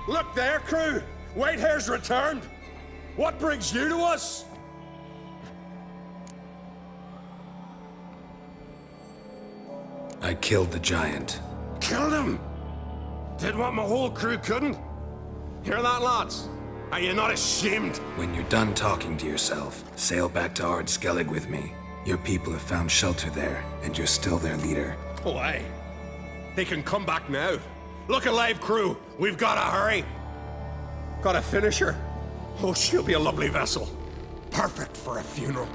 Look there, crew! Whitehair's returned! What brings you to us? I killed the giant. Killed him! Did what my whole crew couldn't? Hear that, lads? Are you not ashamed? When you're done talking to yourself, sail back to Ard Skellig with me. Your people have found shelter there, and you're still their leader. Oh, aye. They can come back now. Look alive, crew. We've got to hurry. Got to finish her. Oh, she'll be a lovely vessel. Perfect for a funeral.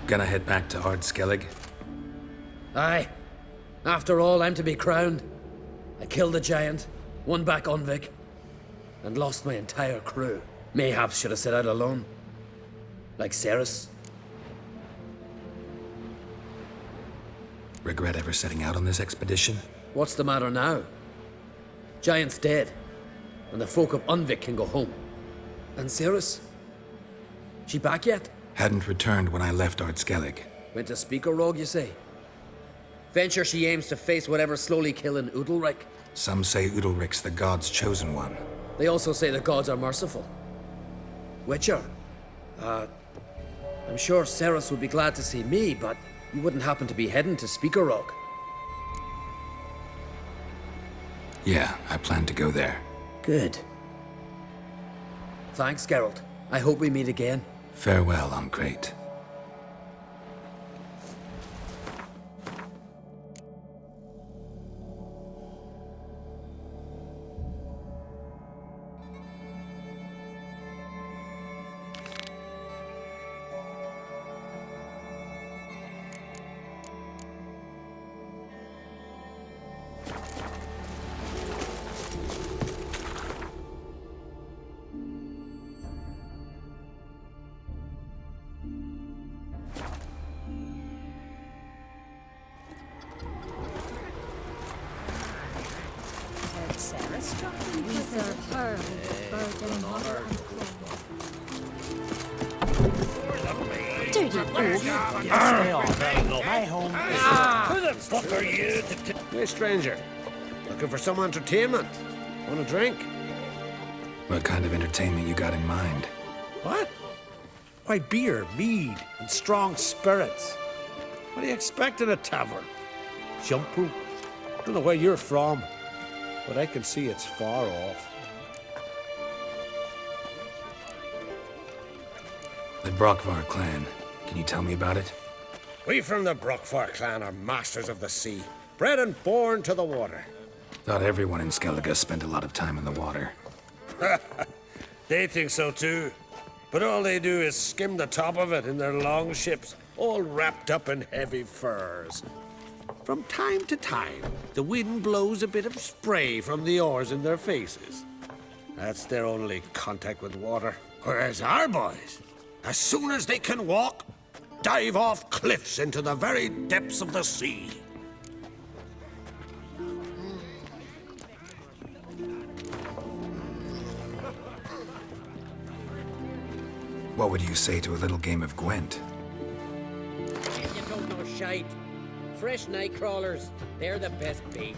Gonna head back to Ard Skellig? Aye. After all, I'm to be crowned. I killed the giant, won back Unvik, and lost my entire crew. Mayhaps should have set out alone. Like Cerys. Regret ever setting out on this expedition? What's the matter now? Giant's dead, and the folk of Unvik can go home. And Cerys? She back yet? Hadn't returned when I left Ard Skellig. Went to Speaker Rogue, you say? Venture she aims to face whatever's slowly killing Udalryk. Some say Udalryk's the god's chosen one. They also say the gods are merciful. Witcher? I'm sure Cerys would be glad to see me, but you wouldn't happen to be heading to Speaker Rogue. Yeah, I plan to go there. Good. Thanks, Geralt. I hope we meet again. Farewell, Uncrate. We serve her with burden, water, and clothing. Dirty oaf. Stay off. My home is... Who the fuck are you? Hey, stranger. Looking for some entertainment? Want a drink? What kind of entertainment you got in mind? What? Why, beer, mead, and strong spirits. What do you expect in a tavern? Jumpu? Don't know where you're from, but I can see it's far off. The Brockvar clan. Can you tell me about it? We from the Brockvar clan are masters of the sea, bred and born to the water. Thought everyone in Skellige spent a lot of time in the water. They think so too. But all they do is skim the top of it in their long ships, all wrapped up in heavy furs. From time to time, the wind blows a bit of spray from the oars in their faces. That's their only contact with water. Whereas our boys, as soon as they can walk, dive off cliffs into the very depths of the sea. What would you say to a little game of Gwent? You don't know shite. Fresh night crawlers, they're the best bait.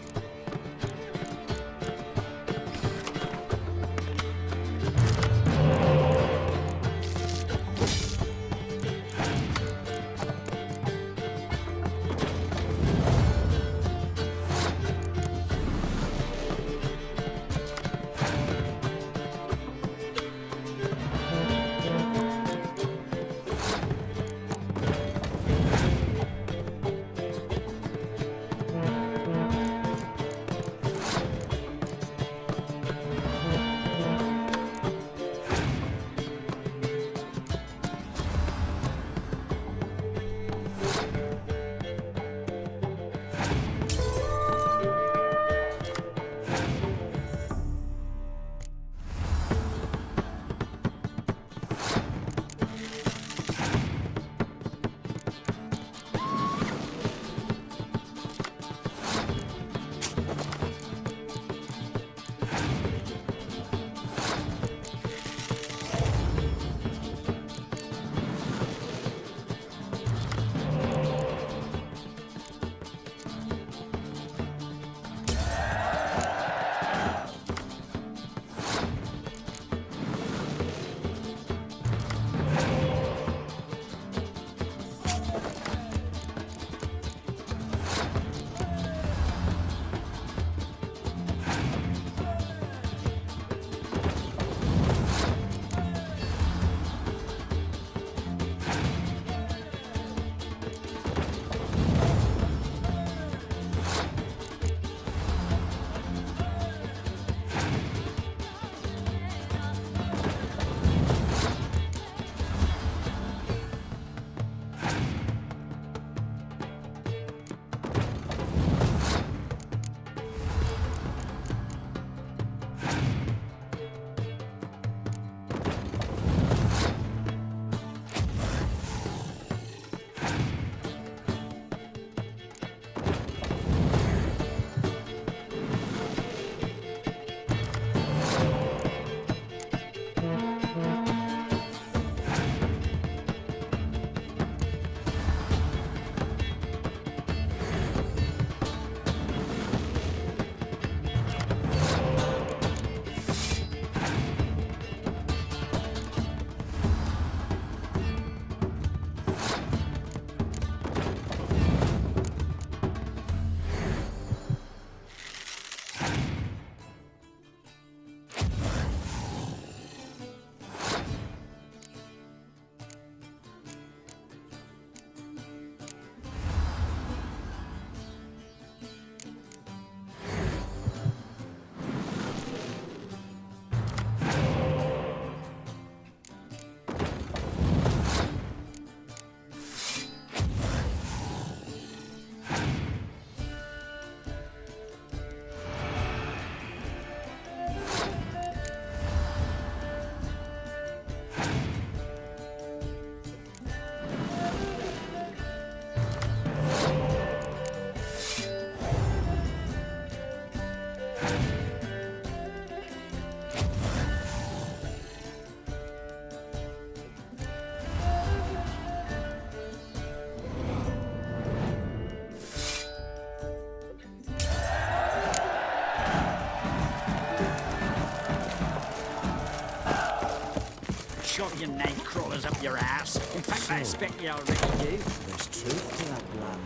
Shove your night crawlers up your ass. In fact, I expect you already do. There's truth to that plan.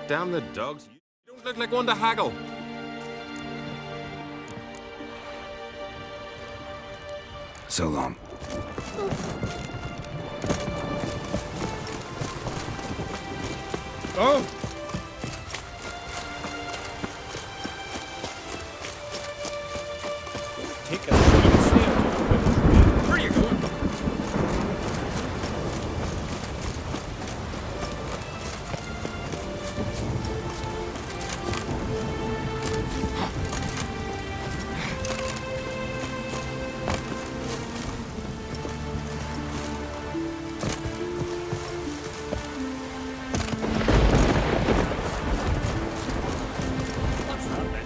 Damn the dogs. You don't look like one to haggle. So long. Oh! Take a shot, sail. Where are you going?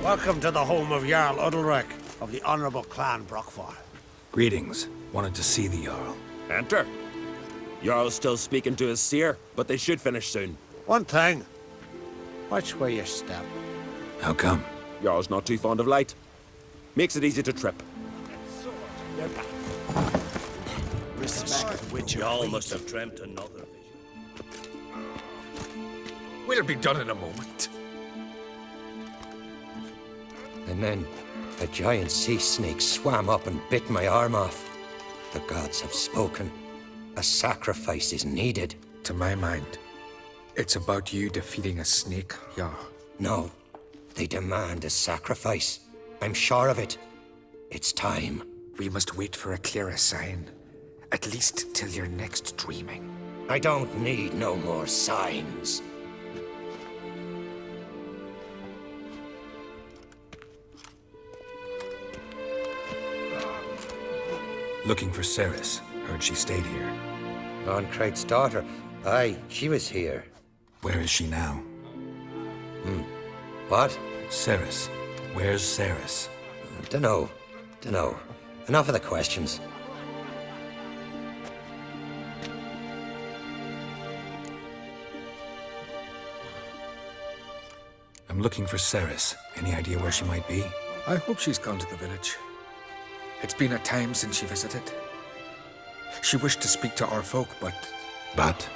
Welcome to the home of Jarl Udalric of the Honorable Clan Brockfar. Greetings. Wanted to see the Jarl. Enter. Jarl's still speaking to his seer, but they should finish soon. One thing. Watch where you step. How come? Jarl's not too fond of light. Makes it easy to trip. Respect which Y'all must have dreamt another vision. We'll be done in a moment. And then a giant sea snake swam up and bit my arm off. The gods have spoken. A sacrifice is needed. To my mind, it's about you defeating a snake, Jarl. No, they demand a sacrifice. I'm sure of it. It's time. We must wait for a clearer sign. At least till your next dreaming. I don't need no more signs. Looking for Ceres. Heard she stayed here. Oncrate's daughter. Aye, she was here. Where is she now? What? Ceres. Where's Ceres? Dunno. Enough of the questions. I'm looking for Ceres. Any idea where she might be? I hope she's gone to the village. It's been a time since she visited. She wished to speak to our folk, but But?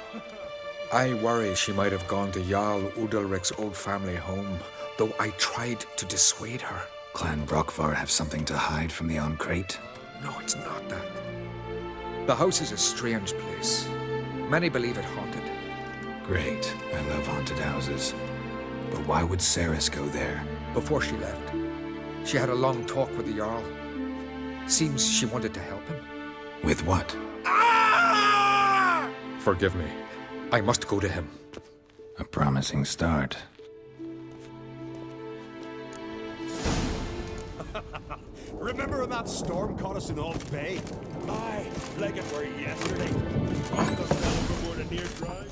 I worry she might have gone to Jarl Udalric's old family home, though I tried to dissuade her. Clan Brockvar have something to hide from the Oncrate? No, it's not that. The house is a strange place. Many believe it haunted. Great. I love haunted houses. But why would Ceres go there? Before she left, she had a long talk with the Jarl. Seems she wanted to help him. With what? Forgive me. I must go to him. A promising start. Remember when that storm caught us in Old Bay? Aye, like it were yesterday. Fuck the fella for more than near drive.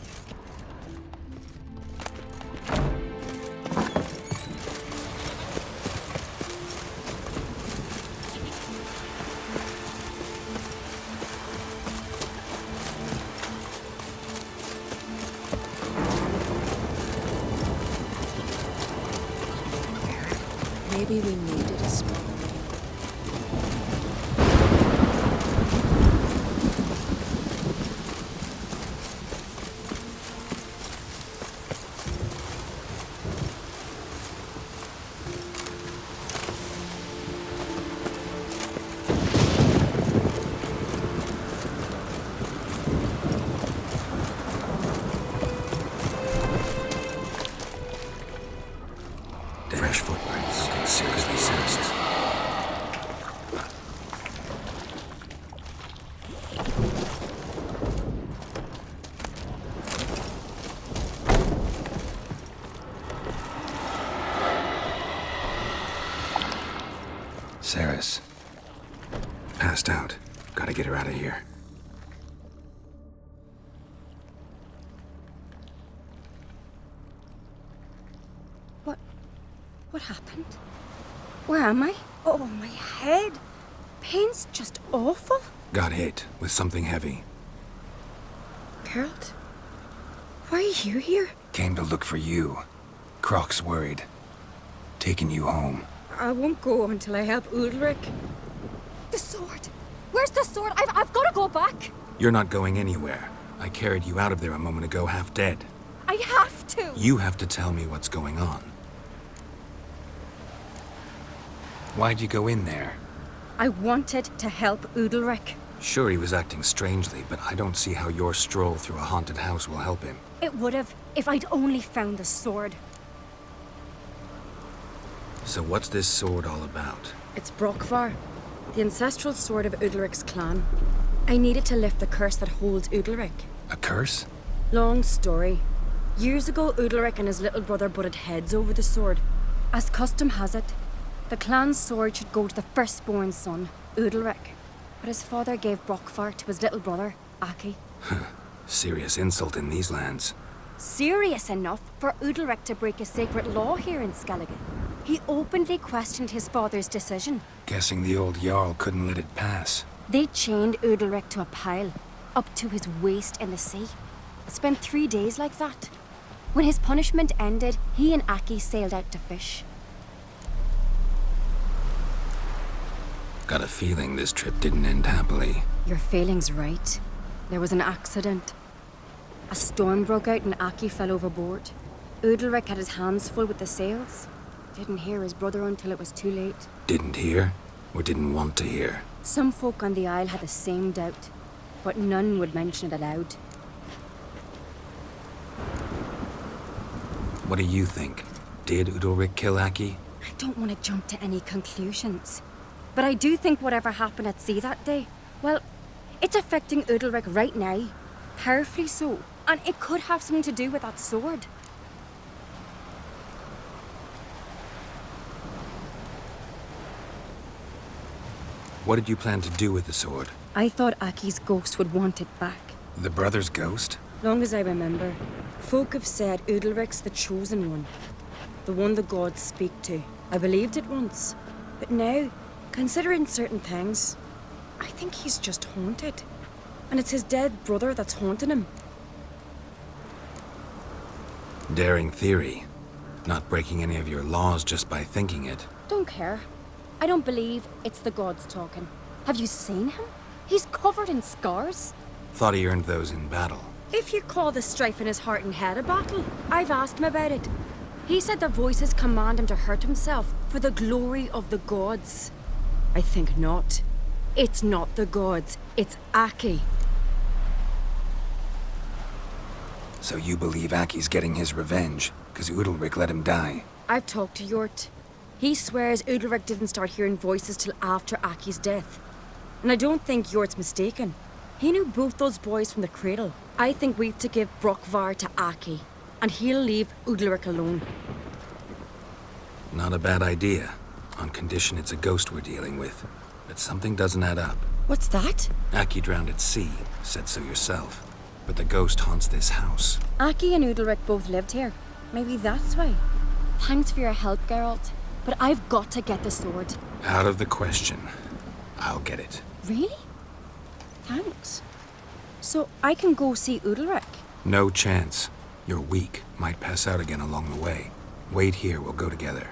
Maybe we needed a storm. dead. Fresh footprints. Something seriously serious. Saris. Passed out. Gotta get her out of here. What happened? Where am I? Oh, my head. Pain's just awful. Got hit with something heavy. Geralt? Why are you here? Came to look for you. Croc's worried. Taking you home. I won't go until I help Ulrich. The sword! Where's the sword? I've got to go back! You're not going anywhere. I carried you out of there a moment ago half dead. I have to! You have to tell me what's going on. Why'd you go in there? I wanted to help Ulrich. Sure, he was acting strangely, but I don't see how your stroll through a haunted house will help him. It would have, if I'd only found the sword. So what's this sword all about? It's Brokvar, the ancestral sword of Udalric's clan. I needed to lift the curse that holds Udalric. A curse? Long story. Years ago, Udalric and his little brother butted heads over the sword. As custom has it, the clan's sword should go to the firstborn son, Udalric. But his father gave Brokvar to his little brother, Aki. Serious insult in these lands. Serious enough for Udalric to break a sacred law here in Skellige. He openly questioned his father's decision. Guessing the old Jarl couldn't let it pass. They chained Udalric to a pile, up to his waist in the sea. Spent 3 days like that. When his punishment ended, he and Aki sailed out to fish. Got a feeling this trip didn't end happily. Your feeling's right. There was an accident. A storm broke out and Aki fell overboard. Udalric had his hands full with the sails. Didn't hear his brother until it was too late. Didn't hear? Or didn't want to hear? Some folk on the Isle had the same doubt, but none would mention it aloud. What do you think? Did Udalric kill Aki? I don't want to jump to any conclusions. But I do think whatever happened at sea that day, well, it's affecting Udalric right now. Powerfully so. And it could have something to do with that sword. What did you plan to do with the sword? I thought Aki's ghost would want it back. The brother's ghost? Long as I remember, folk have said Udalric's the chosen one. The one the gods speak to. I believed it once. But now, considering certain things, I think he's just haunted. And it's his dead brother that's haunting him. Daring theory. Not breaking any of your laws just by thinking it. Don't care. I don't believe it's the gods talking. Have you seen him? He's covered in scars. Thought he earned those in battle. If you call the strife in his heart and head a battle, I've asked him about it. He said their voices command him to hurt himself for the glory of the gods. I think not. It's not the gods, it's Aki. So you believe Aki's getting his revenge, because Udalric let him die? I've talked to Yort. He swears Udalric didn't start hearing voices till after Aki's death. And I don't think Yort's mistaken. He knew both those boys from the cradle. I think we've to give Brokvar to Aki, and he'll leave Udalric alone. Not a bad idea, on condition it's a ghost we're dealing with. But something doesn't add up. What's that? Aki drowned at sea, said so yourself. But the ghost haunts this house. Aki and Udalric both lived here. Maybe that's why. Thanks for your help, Geralt. But I've got to get the sword. Out of the question. I'll get it. Really? Thanks. So I can go see Udalric? No chance. You're weak. Might pass out again along the way. Wait here, we'll go together.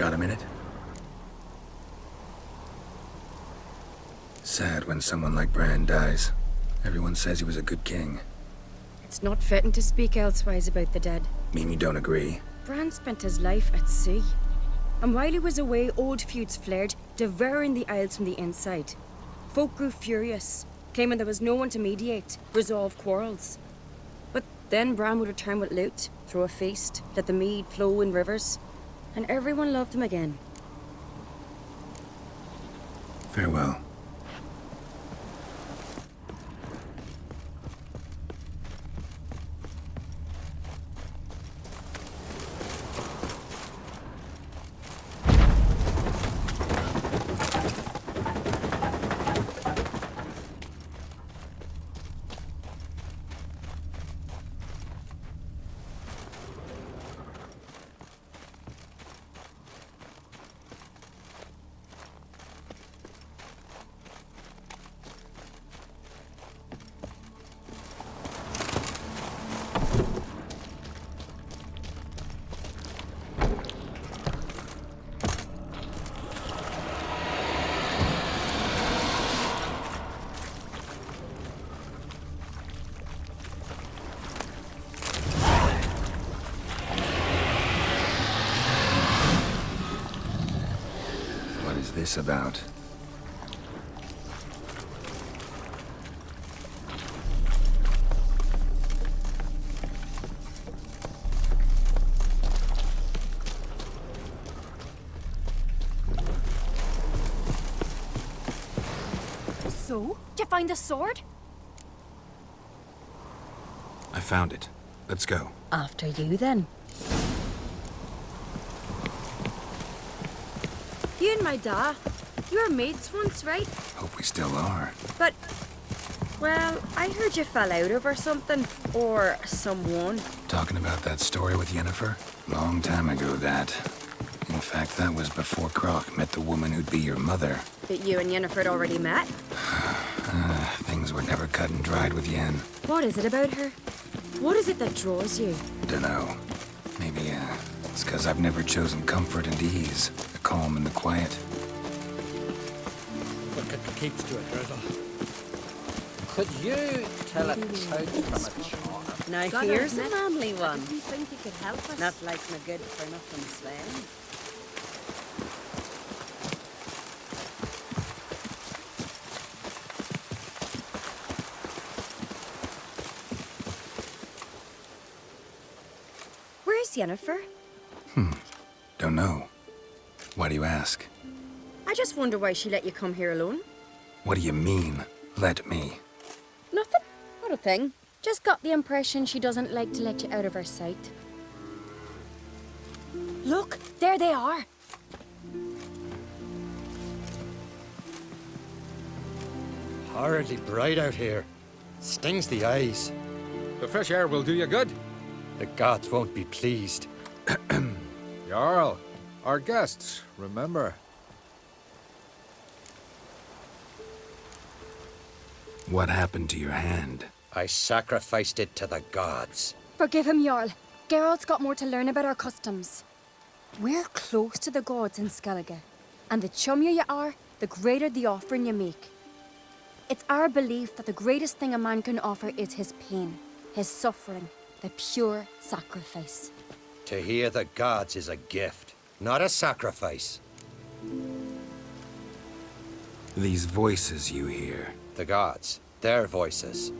Got a minute? Sad when someone like Bran dies. Everyone says he was a good king. It's not fitting to speak elsewise about the dead. Mean you don't agree? Bran spent his life at sea. And while he was away, old feuds flared, devouring the Isles from the inside. Folk grew furious, claiming there was no one to mediate, resolve quarrels. But then Bran would return with loot, throw a feast, let the mead flow in rivers, and everyone loved him again. Farewell. This about? So, did you find the sword? I found it. Let's go. After you, then. You and my da, you were mates once, right? Hope we still are. But, well, I heard you fell out over something. Or someone. Talking about that story with Yennefer? Long time ago, that. In fact, that was before Croc met the woman who'd be your mother. But you and Yennefer had already met? Things were never cut and dried with Yen. What is it about her? What is it that draws you? Dunno. Maybe, it's because I've never chosen comfort and ease. The calm and the quiet. Look at the keeps to it, Gretel. Could you tell a truth from a charm? Now here's a manly one. Do you think you could help us? Not like my good for nothing Sven. Where's Yennefer? Don't know. Why do you ask? I just wonder why she let you come here alone. What do you mean, let me? Nothing. Not a thing. Just got the impression she doesn't like to let you out of her sight. Look, there they are. Horridly bright out here. Stings the eyes. The fresh air will do you good. The gods won't be pleased. Jarl, our guests, remember. What happened to your hand? I sacrificed it to the gods. Forgive him, Jarl. Geralt's got more to learn about our customs. We're close to the gods in Skellige, and the chummier you are, the greater the offering you make. It's our belief that the greatest thing a man can offer is his pain, his suffering, the pure sacrifice. To hear the gods is a gift, not a sacrifice. These voices you hear. The gods, their voices.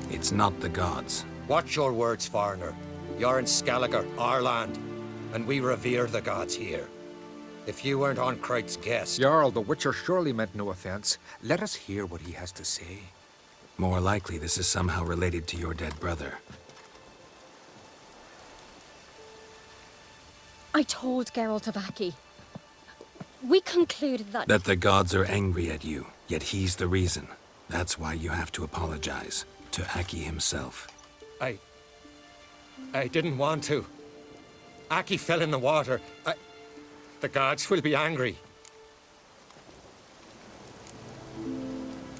It's not the gods. Watch your words, foreigner. You're in Skellige, our land, and we revere the gods here. If you weren't Arnkright's guest... Jarl, the Witcher surely meant no offense. Let us hear what he has to say. More likely this is somehow related to your dead brother. I told Geralt of Aki. We concluded that... That the gods are angry at you, yet he's the reason. That's why you have to apologize. To Aki himself. I didn't want to. Aki fell in the water. The gods will be angry.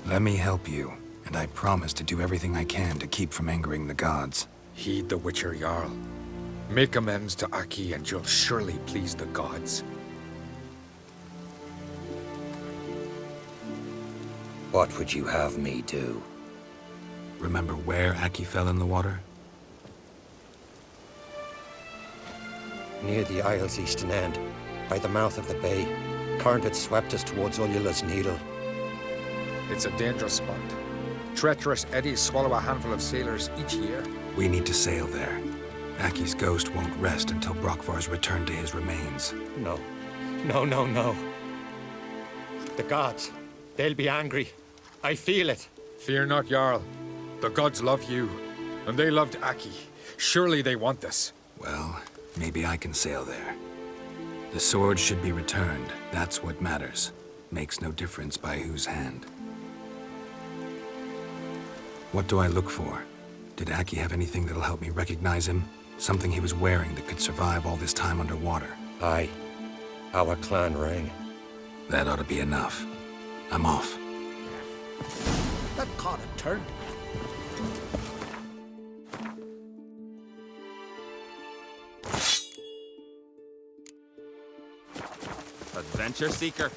Let me help you, and I promise to do everything I can to keep from angering the gods. Heed the Witcher, Jarl. Make amends to Aki and you'll surely please the gods. What would you have me do? Remember where Aki fell in the water? Near the Isle's eastern end, by the mouth of the bay. Current had swept us towards Ullula's Needle. It's a dangerous spot. Treacherous eddies swallow a handful of sailors each year. We need to sail there. Aki's ghost won't rest until Brokvar's returned to his remains. No. No. The gods, they'll be angry. I feel it. Fear not, Jarl. The gods love you, and they loved Aki. Surely they want this. Well, maybe I can sail there. The sword should be returned. That's what matters. Makes no difference by whose hand. What do I look for? Did Aki have anything that'll help me recognize him? Something he was wearing that could survive all this time underwater? Aye. Our clan ring. That ought to be enough. I'm off. That caught a turn. Adventure seeker.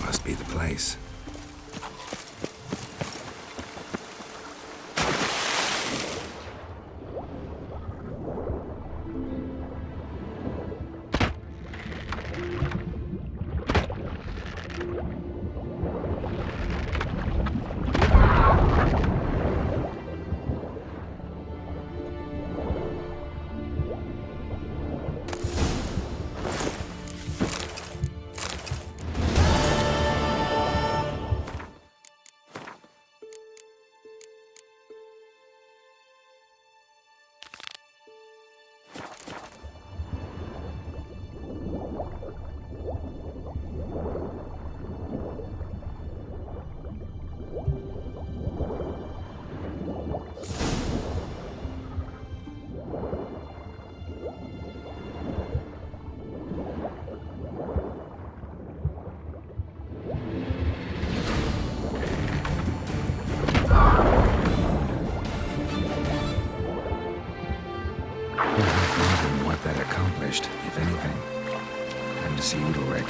Must be the place. What that accomplished, if anything. Time to see Udalric.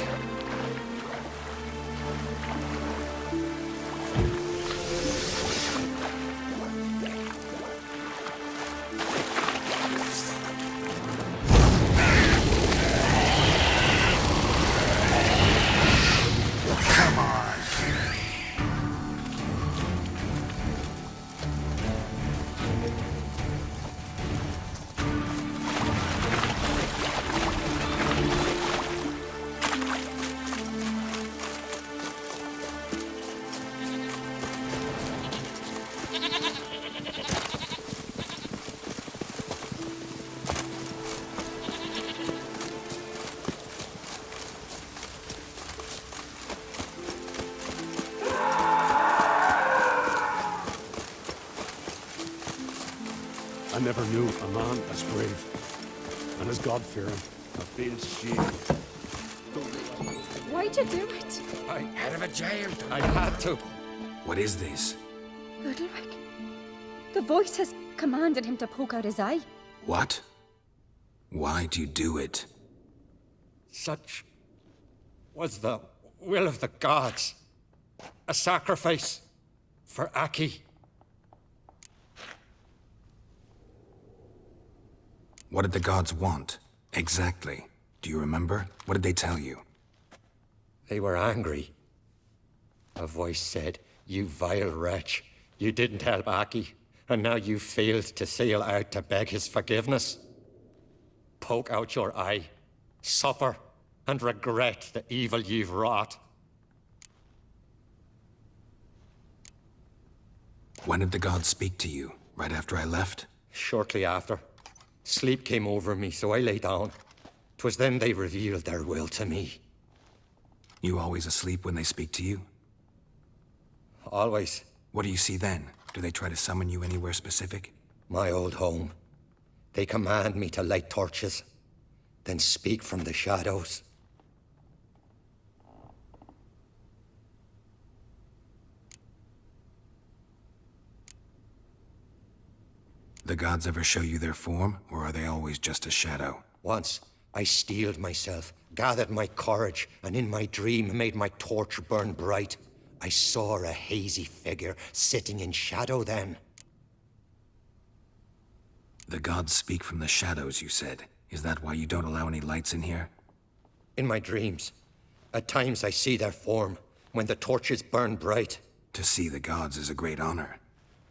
I never knew a man as brave and as God-fearing. I feel shame. Why'd you do it? I head of a giant. I had to. What is this? Udalric. The voice has commanded him to poke out his eye. What? Why'd you do it? Such was the will of the gods. A sacrifice for Aki. What did the gods want? Exactly. Do you remember? What did they tell you? They were angry. A voice said, "You vile wretch. You didn't help Aki, and now you failed to sail out to beg his forgiveness. Poke out your eye, suffer, and regret the evil you've wrought." When did the gods speak to you? Right after I left? Shortly after. Sleep came over me, so I lay down. 'Twas then they revealed their will to me. You always asleep when they speak to you? Always. What do you see then? Do they try to summon you anywhere specific? My old home. They command me to light torches, then speak from the shadows. The gods ever show you their form, or are they always just a shadow? Once, I steeled myself, gathered my courage, and in my dream made my torch burn bright. I saw a hazy figure sitting in shadow then. The gods speak from the shadows, you said. Is that why you don't allow any lights in here? In my dreams. At times I see their form, when the torches burn bright. To see the gods is a great honor.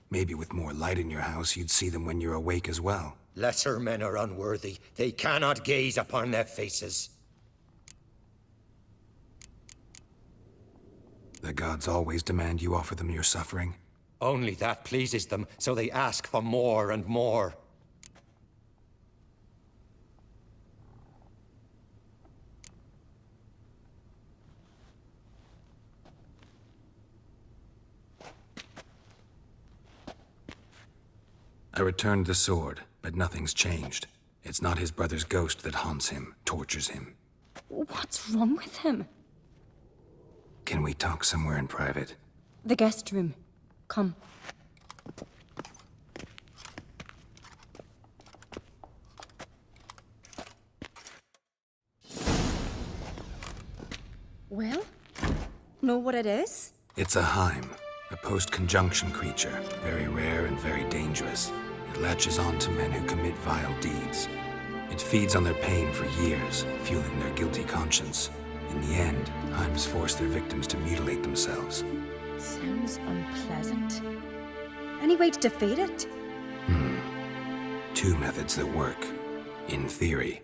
Maybe with more light in your house, you'd see them when you're awake as well. Lesser men are unworthy. They cannot gaze upon their faces. The gods always demand you offer them your suffering? Only that pleases them, so they ask for more and more. I returned the sword, but nothing's changed. It's not his brother's ghost that haunts him, tortures him. What's wrong with him? Can we talk somewhere in private? The guest room. Come. Well, know what it is? It's a Heim, a post-conjunction creature, very rare and very dangerous. It latches on to men who commit vile deeds. It feeds on their pain for years, fueling their guilty conscience. In the end, Heims force their victims to mutilate themselves. Sounds unpleasant. Any way to defeat it? Two methods that work. In theory.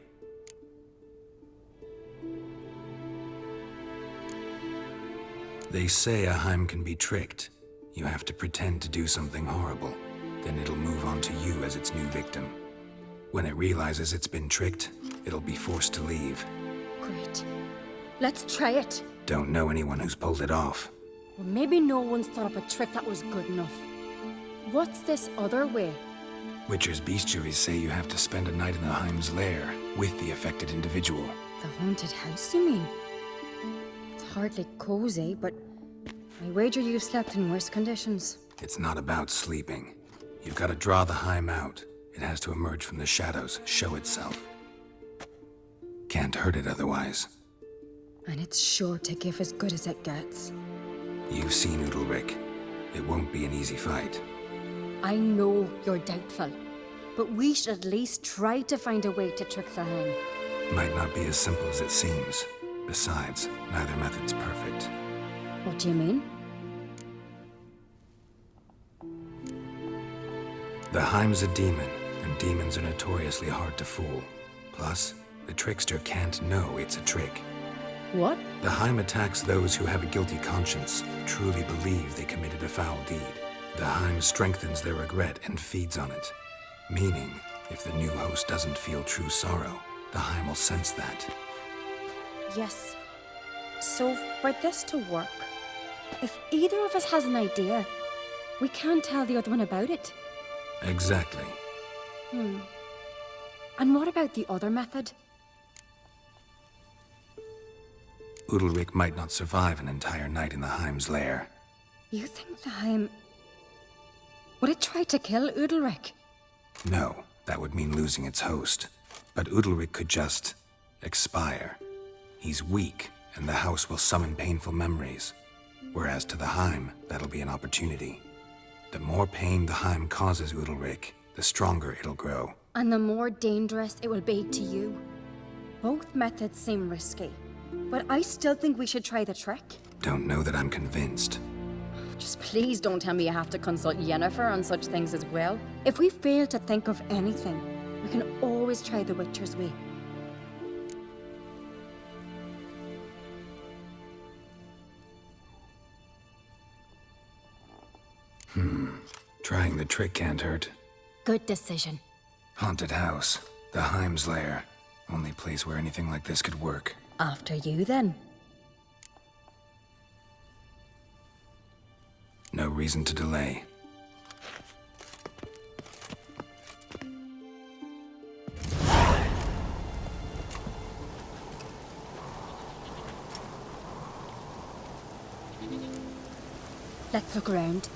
They say a Heim can be tricked. You have to pretend to do something horrible. Then it'll move on to you as its new victim. When it realizes it's been tricked, it'll be forced to leave. Great. Let's try it. Don't know anyone who's pulled it off. Well, maybe no one's thought up a trick that was good enough. What's this other way? Witcher's bestiaries say you have to spend a night in the Heim's lair with the affected individual. The haunted house, you mean? It's hardly cozy, but I wager you've slept in worse conditions. It's not about sleeping. You've got to draw the Heim out. It has to emerge from the shadows, show itself. Can't hurt it otherwise. And it's sure to give as good as it gets. You've seen Udalryk. It won't be an easy fight. I know you're doubtful, but we should at least try to find a way to trick the Heim. Might not be as simple as it seems. Besides, neither method's perfect. What do you mean? The Heim's a demon, and demons are notoriously hard to fool. Plus, the trickster can't know it's a trick. What? The Heim attacks those who have a guilty conscience, truly believe they committed a foul deed. The Heim strengthens their regret and feeds on it. Meaning, if the new host doesn't feel true sorrow, the Heim will sense that. Yes. So, for this to work, if either of us has an idea, we can't tell the other one about it. Exactly. And what about the other method? Udalryk might not survive an entire night in the Heim's lair. You think the Heim... Would it try to kill Udalryk? No, that would mean losing its host. But Udalryk could just... expire. He's weak, and the house will summon painful memories. Whereas to the Heim, that'll be an opportunity. The more pain the Heim causes Udalryk, the stronger it'll grow. And the more dangerous it will be to you. Both methods seem risky, but I still think we should try the trick. Don't know that I'm convinced. Just please don't tell me you have to consult Yennefer on such things as well. If we fail to think of anything, we can always try the Witcher's way. Trying the trick can't hurt. Good decision. Haunted house. The Heim's lair. Only place where anything like this could work. After you, then. No reason to delay. Let's look around.